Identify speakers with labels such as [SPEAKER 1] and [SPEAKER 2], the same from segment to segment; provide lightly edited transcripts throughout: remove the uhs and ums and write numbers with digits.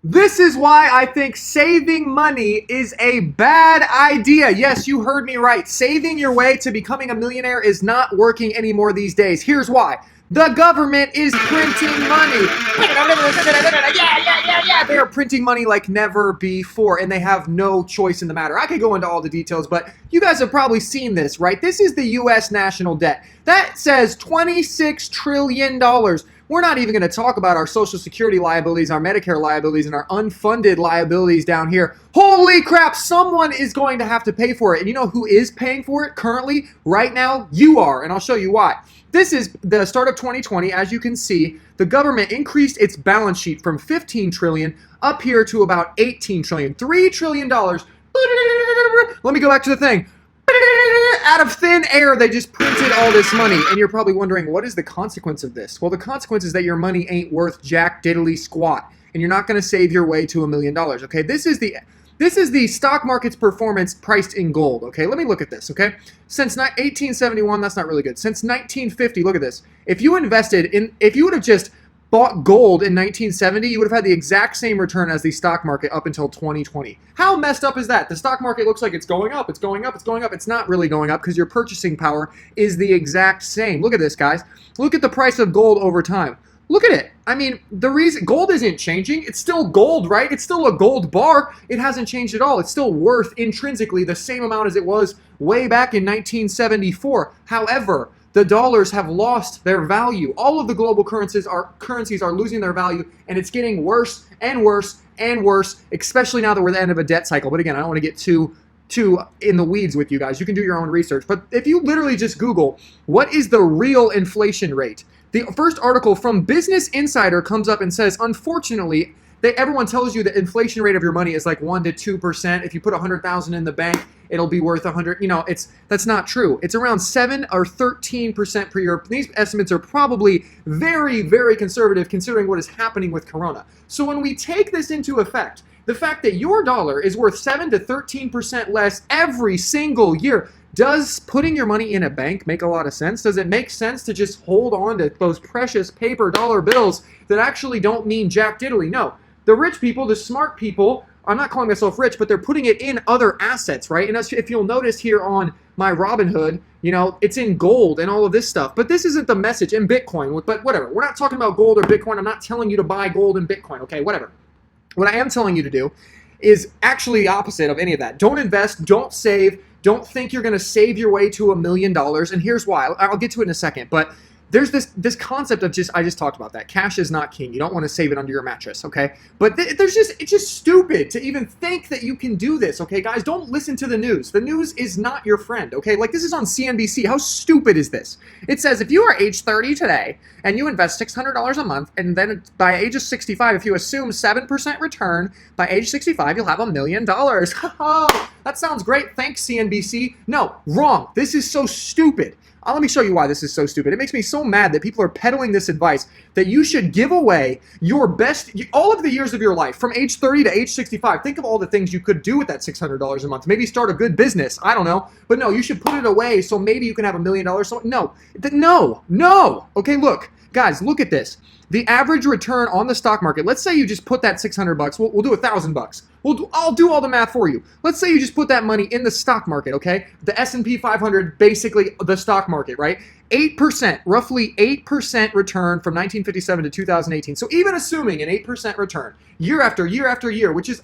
[SPEAKER 1] This is why I think saving money is a bad idea. Yes, you heard me right. Saving your way to becoming a millionaire is not working anymore these days. Here's why. The government is printing money. Yeah. They are printing money like never before, and they have no choice in the matter. I could go into all the details, but you guys have probably seen this, right? This is the U.S. national debt. That says $26 trillion. We're not even going to talk about our Social Security liabilities, our Medicare liabilities, and our unfunded liabilities down here. Holy crap, someone is going to have to pay for it. And you know who is paying for it currently, right now? You are, and I'll show you why. This is the start of 2020. As you can see, the government increased its balance sheet from $15 trillion up here to about $18 trillion. $3 trillion. Let me go back to the thing. Out of thin air, they just printed all this money. And you're probably wondering, what is the consequence of this? Well, the consequence is that your money ain't worth jack diddly squat. And you're not going to save your way to $1 million, okay? This is the stock market's performance priced in gold, okay? Let me look at this, okay? Since 1871, that's not really good. Since 1950, look at this. If you would have just bought gold in 1970, you would have had the exact same return as the stock market up until 2020. How messed up is that? The stock market looks like it's going up, it's going up, it's going up. It's not really going up because your purchasing power is the exact same. Look at this, guys. Look at the price of gold over time. Look at it. I mean, the reason gold isn't changing, it's still gold, right? It's still a gold bar. It hasn't changed at all. It's still worth intrinsically the same amount as it was way back in 1974. However, the dollars have lost their value. All of the global currencies are losing their value, and it's getting worse and worse and worse, especially now that we're at the end of a debt cycle. But again, I don't want to get too in the weeds with you guys. You can do your own research. But if you literally just Google, what is the real inflation rate? The first article from Business Insider comes up and says, unfortunately, everyone tells you the inflation rate of your money is like 1 to 2%. If you put 100,000 in the bank, it'll be worth 100. You know, that's not true. It's around 7 or 13% per year. These estimates are probably very, very conservative considering what is happening with Corona. So when we take this into effect, the fact that your dollar is worth 7 to 13% less every single year, does putting your money in a bank make a lot of sense? Does it make sense to just hold on to those precious paper dollar bills that actually don't mean jack diddly? No. The rich people, the smart people, I'm not calling myself rich, but they're putting it in other assets, right? And if you'll notice here on my Robinhood, you know, it's in gold and all of this stuff. But this isn't the message in Bitcoin, but whatever. We're not talking about gold or Bitcoin. I'm not telling you to buy gold and Bitcoin, okay? Whatever. What I am telling you to do is actually the opposite of any of that. Don't invest, don't save, don't think you're going to save your way to $1 million. And here's why. I'll get to it in a second. But there's this concept of I just talked about that. Cash is not king. You don't want to save it under your mattress, okay? But it's just stupid to even think that you can do this, okay, guys? Don't listen to the news. The news is not your friend, okay? Like, this is on CNBC. How stupid is this? It says if you are age 30 today and you invest $600 a month, and then by age of 65, if you assume 7% return, by age 65, you'll have $1 million. That sounds great. Thanks, CNBC. No, wrong. This is so stupid. Let me show you why this is so stupid. It makes me so mad that people are peddling this advice that you should give away your best, all of the years of your life, from age 30 to age 65. Think of all the things you could do with that $600 a month. Maybe start a good business. I don't know. But no, you should put it away so maybe you can have $1 million. So no. Okay, look. Guys, look at this. The average return on the stock market, let's say you just put that $600, we'll do $1,000. I'll do all the math for you. Let's say you just put that money in the stock market, okay? The S&P 500, basically the stock market, right? 8%, roughly 8% return from 1957 to 2018. So even assuming an 8% return year after year after year, which is,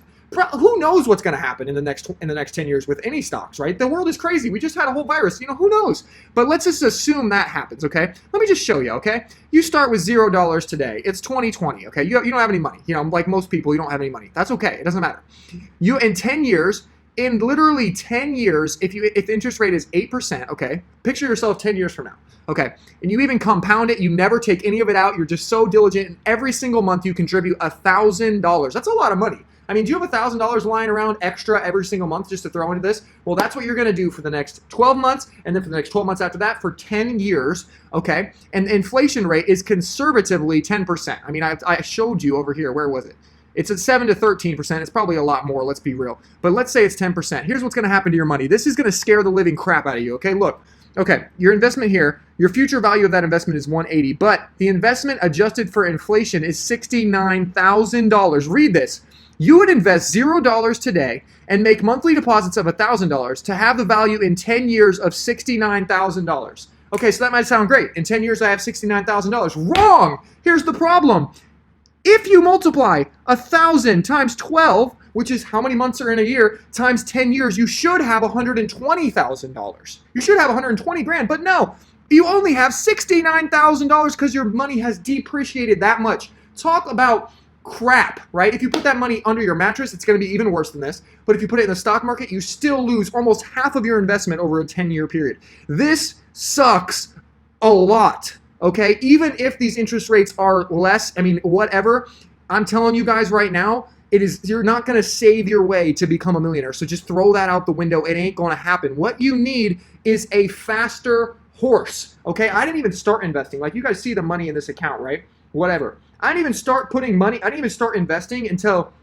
[SPEAKER 1] who knows what's going to happen in the next 10 years with any stocks, right? The world is crazy. We just had a whole virus. You know, who knows? But let's just assume that happens, okay? Let me just show you, okay? You start with $0 today. It's 2020, okay? You don't have any money. You know, like most people, you don't have any money. That's okay. It doesn't matter. You, in 10 years, in literally 10 years, if the interest rate is 8%, okay? Picture yourself 10 years from now, okay? And you even compound it. You never take any of it out. You're just so diligent. And every single month you contribute $1,000. That's a lot of money. I mean, do you have $1,000 lying around extra every single month just to throw into this? Well, that's what you're going to do for the next 12 months, and then for the next 12 months after that for 10 years, okay? And the inflation rate is conservatively 10%. I mean, I showed you over here. Where was it? It's at 7 to 13%. It's probably a lot more, let's be real. But let's say it's 10%. Here's what's going to happen to your money. This is going to scare the living crap out of you, okay? Look, Okay, your investment here, your future value of that investment is 180, but the investment adjusted for inflation is $69,000. Read this. You would invest $0 today and make monthly deposits of $1,000 to have the value in 10 years of $69,000. Okay, so that might sound great. In 10 years, I have $69,000. Wrong! Here's the problem. If you multiply 1,000 times 12, which is how many months are in a year, times 10 years, you should have $120,000. You should have 120 grand, but no, you only have $69,000 because your money has depreciated that much. Talk about crap, right? If you put that money under your mattress, it's going to be even worse than this. But if you put it in the stock market, you still lose almost half of your investment over a 10-year period. This sucks a lot, okay? Even if these interest rates are less, I mean, whatever, I'm telling you guys right now, you're not going to save your way to become a millionaire. So just throw that out the window. It ain't going to happen. What you need is a faster horse, okay? I didn't even start investing. Like, you guys see the money in this account, right? Whatever. I didn't even start putting money, I didn't even start investing until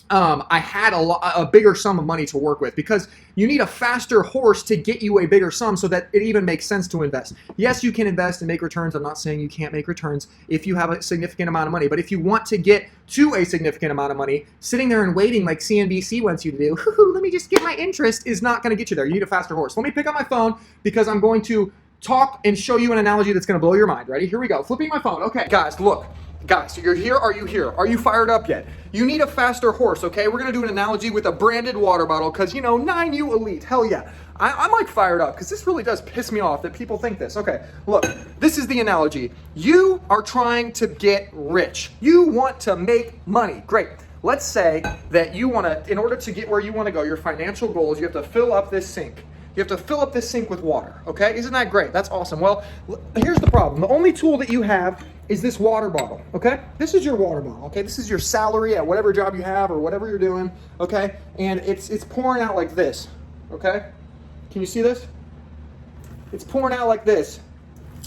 [SPEAKER 1] I had a bigger sum of money to work with, because you need a faster horse to get you a bigger sum so that it even makes sense to invest. Yes, you can invest and make returns. I'm not saying you can't make returns if you have a significant amount of money, but if you want to get to a significant amount of money, sitting there and waiting like CNBC wants you to do, let me just get my interest, is not going to get you there. You need a faster horse. Let me pick up my phone because I'm going to talk and show you an analogy that's going to blow your mind. Ready? Here we go. Flipping my phone. Okay, guys, look. Guys, you're here. Are you here? Are you fired up yet? You need a faster horse, okay? We're going to do an analogy with a branded water bottle because, you know, 9U Elite. Hell yeah. I'm like fired up because this really does piss me off that people think this. Okay, look, this is the analogy. You are trying to get rich. You want to make money. Great. Let's say that you want to, in order to get where you want to go, your financial goals, you have to fill up this sink. You have to fill up this sink with water, okay? Isn't that great? That's awesome. Well, here's the problem. The only tool that you have is this water bottle, okay? This is your water bottle, okay? This is your salary at whatever job you have or whatever you're doing, okay? And it's pouring out like this, okay? Can you see this? It's pouring out like this.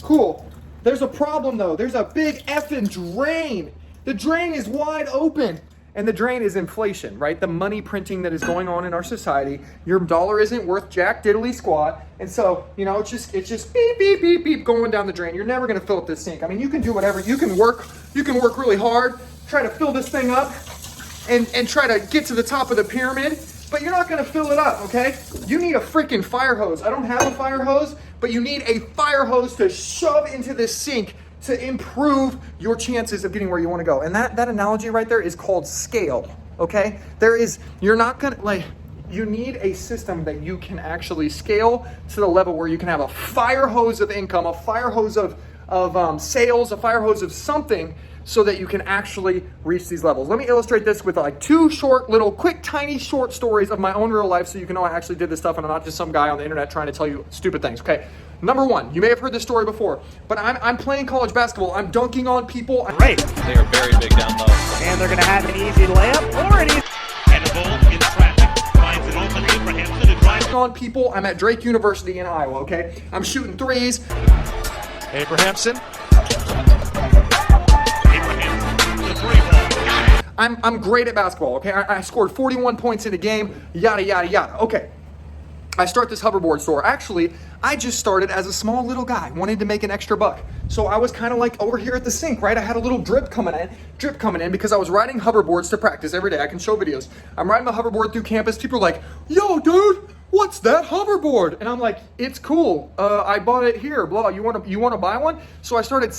[SPEAKER 1] Cool. There's a problem, though. There's a big effing drain. The drain is wide open. And the drain is inflation, right? The money printing that is going on in our society. Your dollar isn't worth jack diddly squat. And so, you know, it's just beep, beep, beep, beep going down the drain. You're never going to fill up this sink. I mean, you can do whatever. You can work really hard, try to fill this thing up and try to get to the top of the pyramid, but you're not going to fill it up, okay? You need a freaking fire hose. I don't have a fire hose, but you need a fire hose to shove into this sink to improve your chances of getting where you want to go. And that analogy right there is called scale, okay? You're not gonna, like, you need a system that you can actually scale to the level where you can have a fire hose of income, a fire hose of sales, a fire hose of something, so that you can actually reach these levels. Let me illustrate this with like two short, little, quick, tiny, short stories of my own real life so you can know I actually did this stuff and I'm not just some guy on the internet trying to tell you stupid things, okay? Number one, you may have heard this story before, but I'm playing college basketball. I'm dunking on people.
[SPEAKER 2] Great. They are very big down low.
[SPEAKER 3] And they're going to have an easy layup or an easy...
[SPEAKER 2] And the ball in traffic. Finds it open. Abrahamson to drive.
[SPEAKER 1] On people. I'm at Drake University in Iowa, okay? I'm shooting threes.
[SPEAKER 2] Abrahamson.
[SPEAKER 1] I'm great at basketball, okay? I scored 41 points in a game, yada, yada, yada. Okay, I start this hoverboard store. Actually, I just started as a small little guy, wanted to make an extra buck. So I was kind of like over here at the sink, right? I had a little drip coming in because I was riding hoverboards to practice every day. I can show videos. I'm riding my hoverboard through campus. People are like, yo, dude, what's that hoverboard? And I'm like, it's cool. I bought it here, blah. You want to buy one? So I started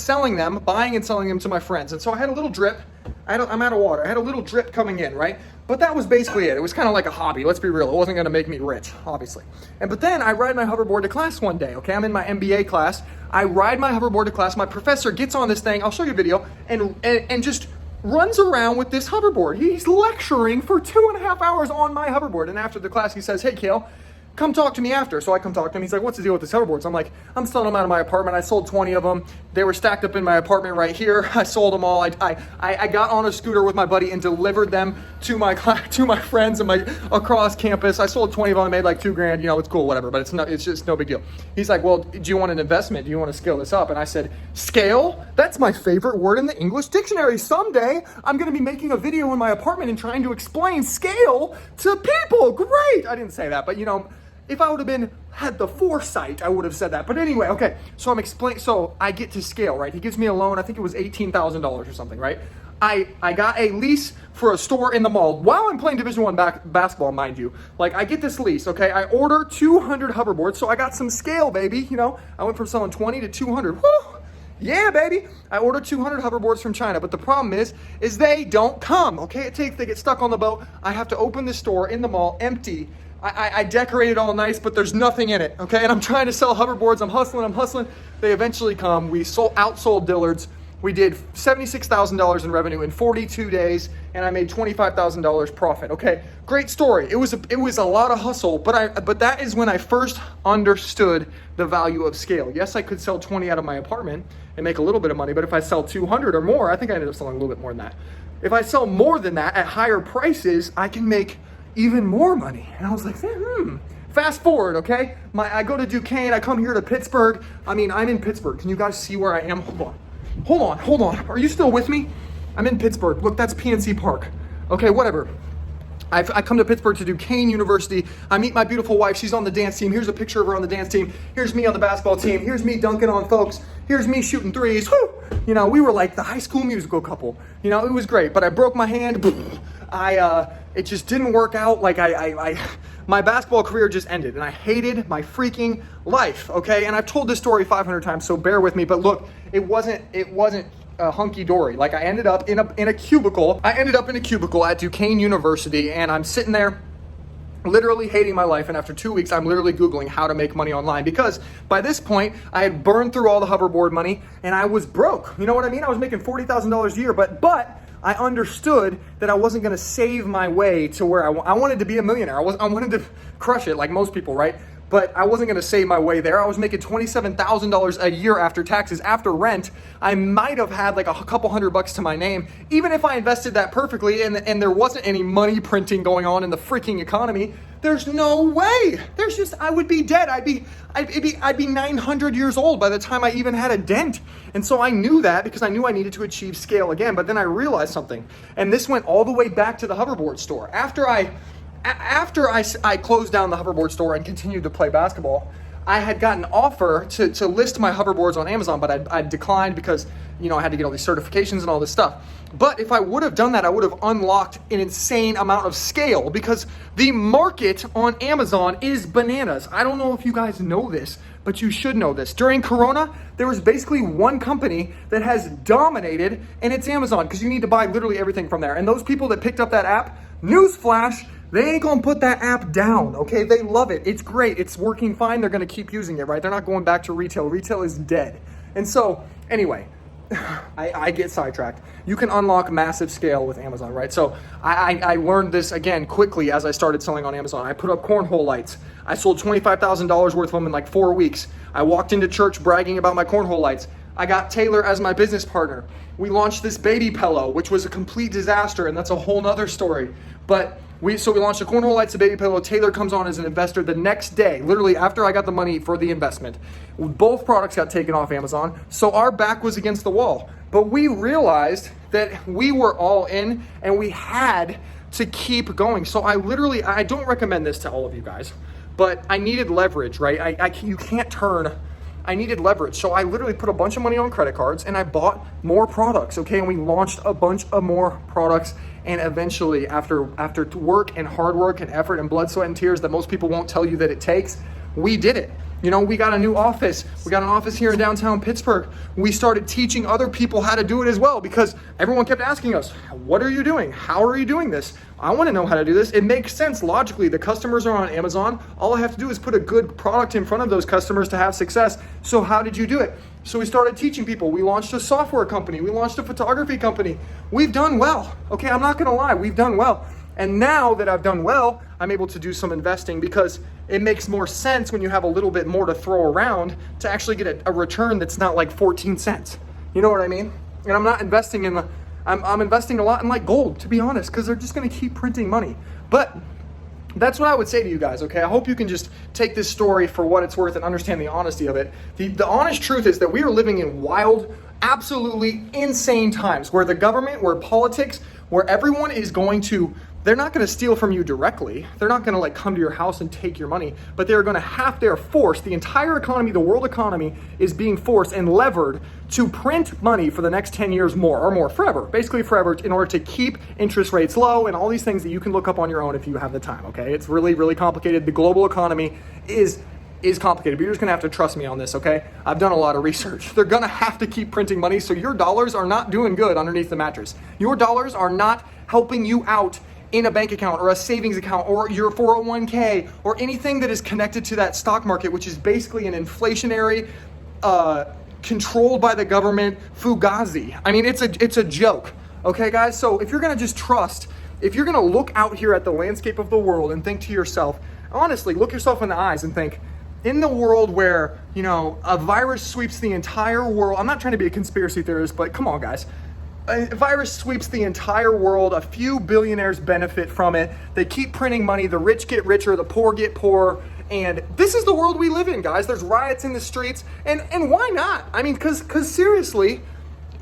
[SPEAKER 1] buying and selling them to my friends. And so I had a little drip. I'm out of water. I had a little drip coming in, right? But that was basically it. It was kind of like a hobby. Let's be real. It wasn't going to make me rich, obviously. But then I ride my hoverboard to class one day, okay? I'm in my MBA class. I ride my hoverboard to class. My professor gets on this thing. I'll show you a video. And just runs around with this hoverboard. He's lecturing for 2.5 hours on my hoverboard. And after the class, he says, hey, Kale, come talk to me after. So I come talk to him. He's like, what's the deal with this hoverboard? So I'm like, I'm selling them out of my apartment. I sold 20 of them. They were stacked up in my apartment right here. I sold them all. I got on a scooter with my buddy and delivered them to my friends and across campus. I sold 20 of them. I made like $2,000. You know, it's cool, whatever. But it's just no big deal. He's like, well, do you want an investment? Do you want to scale this up? And I said, scale? That's my favorite word in the English dictionary. Someday I'm going to be making a video in my apartment and trying to explain scale to people. Great. I didn't say that, but you know, if I would have been
[SPEAKER 4] had the foresight, I would have said that. But anyway, okay. So I'm explaining. So I get to scale, right? He gives me a loan. I think it was $18,000 or something, right? I got a lease for a store in the mall while I'm playing Division I basketball, mind you. Like, I get this lease, okay? I order 200 hoverboards, so I got some scale, baby. You know, I went from selling 20 to 200. Woo! Yeah, baby. I ordered 200 hoverboards from China, but the problem is they don't come, okay? They get stuck on the boat. I have to open the store in the mall, empty. I decorated all nice, but there's nothing in it, okay? And I'm trying to sell hoverboards. I'm hustling. They eventually come. We outsold Dillard's. We did $76,000 in revenue in 42 days, and I made $25,000 profit. Okay, great story. It was a lot of hustle, but that is when I first understood the value of scale. Yes, I could sell 20 out of my apartment and make a little bit of money, but if I sell 200 or more, I think I ended up selling a little bit more than that. If I sell more than that at higher prices, I can make even more money. And I was like, Fast forward, okay? I go to Duquesne. I come here to Pittsburgh. I mean, I'm in Pittsburgh. Can you guys see where I am? Hold on. Are you still with me? I'm in Pittsburgh. Look, that's PNC Park. Okay, whatever. I come to Pittsburgh to Duquesne University. I meet my beautiful wife. She's on the dance team. Here's a picture of her on the dance team. Here's me on the basketball team. Here's me dunking on folks. Here's me shooting threes. Woo! You know, we were like the High School Musical couple. You know, it was great. But I broke my hand. It just didn't work out. Like my basketball career just ended, and I hated my freaking life. Okay, and I've told this story 500 times, so bear with me. But look, it wasn't hunky dory. Like, I ended up in a cubicle. I ended up in a cubicle at Duquesne University, and I'm sitting there literally hating my life. And after 2 weeks, I'm literally Googling how to make money online, because by this point I had burned through all the hoverboard money and I was broke. You know what I mean? I was making $40,000 a year, but I understood that I wasn't going to save my way to where I wanted to be a millionaire. I wanted to crush it like most people, right? But I wasn't going to save my way there. I was making $27,000 a year after taxes, after rent. I might have had like a couple $100 to my name, even if I invested that perfectly and there wasn't any money printing going on in the freaking economy. There's no way. I would be dead. I'd be 900 years old by the time I even had a dent. And so I knew that, because I knew I needed to achieve scale again. But then I realized something, and this went all the way back to the hoverboard store. After I closed down the hoverboard store and continued to play basketball, I had gotten an offer to list my hoverboards on Amazon, but I declined because, you know, I had to get all these certifications and all this stuff. But if I would have done that, I would have unlocked an insane amount of scale, because the market on Amazon is bananas. I don't know if you guys know this, but you should know this. During Corona, there was basically one company that has dominated, and it's Amazon, because you need to buy literally everything from there. And those people that picked up that app, newsflash, they ain't gonna put that app down, okay? They love it. It's great. It's working fine. They're gonna keep using it, right? They're not going back to retail. Retail is dead. And so, anyway, I get sidetracked. You can unlock massive scale with Amazon, right? So I learned this, again, quickly as I started selling on Amazon. I put up cornhole lights. I sold $25,000 worth of them in like 4 weeks. I walked into church bragging about my cornhole lights. I got Taylor as my business partner. We launched this baby pillow, which was a complete disaster, and that's a whole nother story. But we launched the cornhole lights, the baby pillow. Taylor comes on as an investor the next day, literally after I got the money for the investment. Both products got taken off Amazon, so our back was against the wall. But we realized that we were all in, and we had to keep going. So I don't recommend this to all of you guys, but I needed leverage, right? I needed leverage. So I literally put a bunch of money on credit cards, and I bought more products, okay? And we launched a bunch of more products. And eventually, after work and hard work and effort and blood, sweat, and tears that most people won't tell you that it takes, we did it. You know, we got a new office. We got an office here in downtown Pittsburgh. We started teaching other people how to do it as well, because everyone kept asking us, what are you doing? How are you doing this? I want to know how to do this. It makes sense logically. The customers are on Amazon. All I have to do is put a good product in front of those customers to have success. So how did you do it? So we started teaching people. We launched a software company. We launched a photography company. We've done well. Okay, I'm not going to lie. We've done well. And now that I've done well, I'm able to do some investing, because it makes more sense when you have a little bit more to throw around to actually get a return that's not like 14 cents. You know what I mean? And I'm not investing I'm investing a lot in like gold, to be honest, because they're just going to keep printing money. But that's what I would say to you guys, okay? I hope you can just take this story for what it's worth and understand the honesty of it. The honest truth is that we are living in wild, absolutely insane times, where the government, where politics, where everyone is going to, they're not going to steal from you directly. They're not going to like come to your house and take your money, but they're going to they're forced, the entire economy, the world economy is being forced and levered to print money for the next 10 years more, forever, basically forever, in order to keep interest rates low and all these things that you can look up on your own if you have the time, okay? It's really, really complicated. The global economy is complicated, but you're just gonna have to trust me on this, okay? I've done a lot of research. They're gonna have to keep printing money, so your dollars are not doing good underneath the mattress. Your dollars are not helping you out in a bank account or a savings account or your 401k or anything that is connected to that stock market, which is basically an inflationary, controlled by the government fugazi. I mean, it's a joke, okay, guys? So if you're gonna just trust, if you're gonna look out here at the landscape of the world and think to yourself, honestly, look yourself in the eyes and think, in the world where, you know, a virus sweeps the entire world, I'm not trying to be a conspiracy theorist, but come on, guys. A virus sweeps the entire world. A few billionaires benefit from it. They keep printing money. The rich get richer. The poor get poorer. And this is the world we live in, guys. There's riots in the streets. And why not? I mean, because seriously,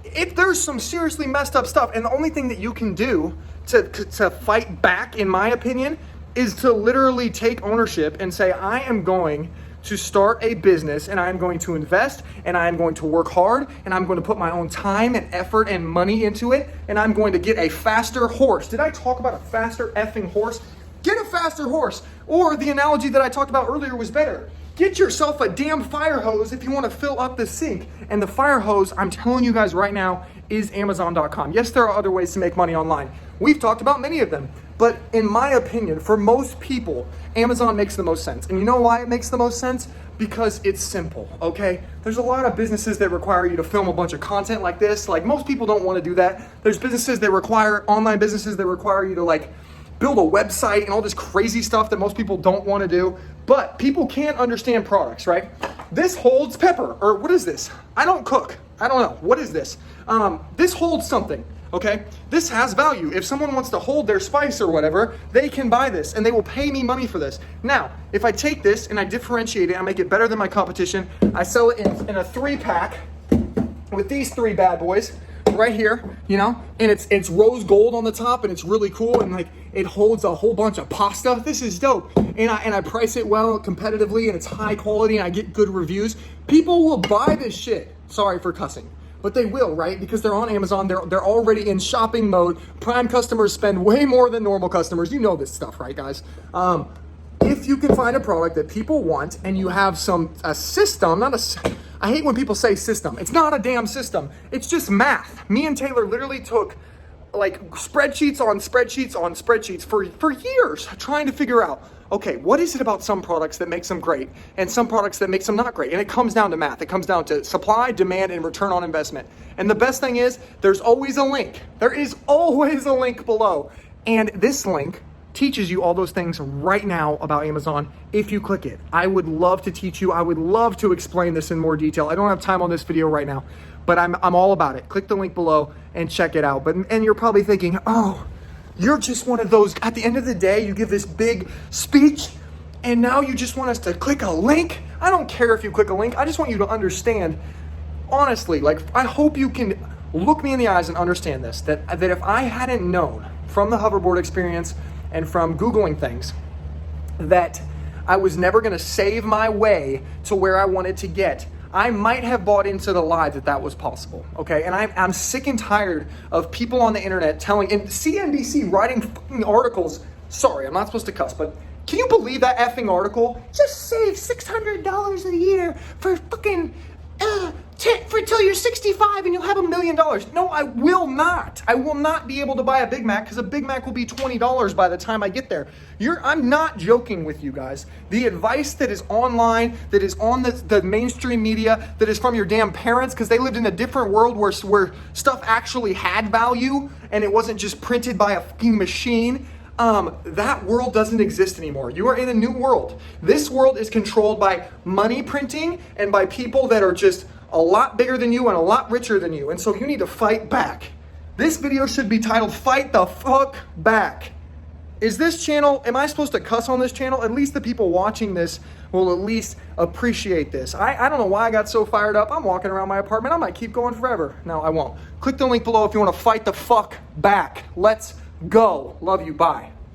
[SPEAKER 4] if there's some seriously messed up stuff, and the only thing that you can do to fight back, in my opinion, is to literally take ownership and say, I am going to start a business and I'm going to invest and I'm going to work hard and I'm going to put my own time and effort and money into it and I'm going to get a faster horse. Did I talk about a faster effing horse? Get a faster horse. Or the analogy that I talked about earlier was better. Get yourself a damn fire hose if you want to fill up the sink. And the fire hose, I'm telling you guys right now, is Amazon.com. Yes, there are other ways to make money online. We've talked about many of them. But in my opinion, for most people, Amazon makes the most sense. And you know why it makes the most sense? Because it's simple, okay? There's a lot of businesses that require you to film a bunch of content like this. Like, most people don't want to do that. There's businesses that require, online businesses that require you to like build a website and all this crazy stuff that most people don't want to do. But people can't understand products, right? This holds pepper, or what is this? I don't cook. I don't know. What is this? This holds something. Okay, this has value. If someone wants to hold their spice or whatever, they can buy this and they will pay me money for this. Now, if I take this and I differentiate it, I make it better than my competition, I sell it in a 3-pack with these 3 bad boys right here, you know, and it's rose gold on the top and it's really cool and like it holds a whole bunch of pasta. This is dope. And I price it well competitively and it's high quality and I get good reviews. People will buy this shit. Sorry for cussing. But they will, right? Because they're on Amazon. They're already in shopping mode. Prime customers spend way more than normal customers. You know this stuff, right, guys? If you can find a product that people want and you have a system, I hate when people say system. It's not a damn system. It's just math. Me and Taylor literally took like spreadsheets on spreadsheets on spreadsheets for years trying to figure out, okay, what is it about some products that makes them great and some products that makes them not great? And it comes down to math. It comes down to supply, demand, and return on investment. And the best thing is there's always a link. There is always a link below. And this link teaches you all those things right now about Amazon if you click it. I would love to teach you. I would love to explain this in more detail. I don't have time on this video right now, but I'm all about it. Click the link below and check it out. And you're probably thinking, oh, you're just one of those, at the end of the day, you give this big speech and now you just want us to click a link? I don't care if you click a link. I just want you to understand, honestly, like, I hope you can look me in the eyes and understand this, that if I hadn't known from the hoverboard experience and from Googling things that I was never gonna save my way to where I wanted to get, I might have bought into the lie that was possible, okay? And I'm sick and tired of people on the internet telling, and CNBC writing fucking articles, sorry, I'm not supposed to cuss, but can you believe that effing article? Just save $600 a year for fucking, till you're 65 and you'll have $1 million. No, I will not. I will not be able to buy a Big Mac because a Big Mac will be $20 by the time I get there. I'm not joking with you guys. The advice that is online, that is on the mainstream media, that is from your damn parents because they lived in a different world where stuff actually had value and it wasn't just printed by a fucking machine. That world doesn't exist anymore. You are in a new world. This world is controlled by money printing and by people that are just a lot bigger than you and a lot richer than you. And so you need to fight back. This video should be titled, Fight the Fuck Back. is this channel, am I supposed to cuss on this channel? At least the people watching this will at least appreciate this. I don't know why I got so fired up. I'm walking around my apartment. I might keep going forever. No, I won't. Click the link below if you want to fight the fuck back. Let's go. Love you. Bye.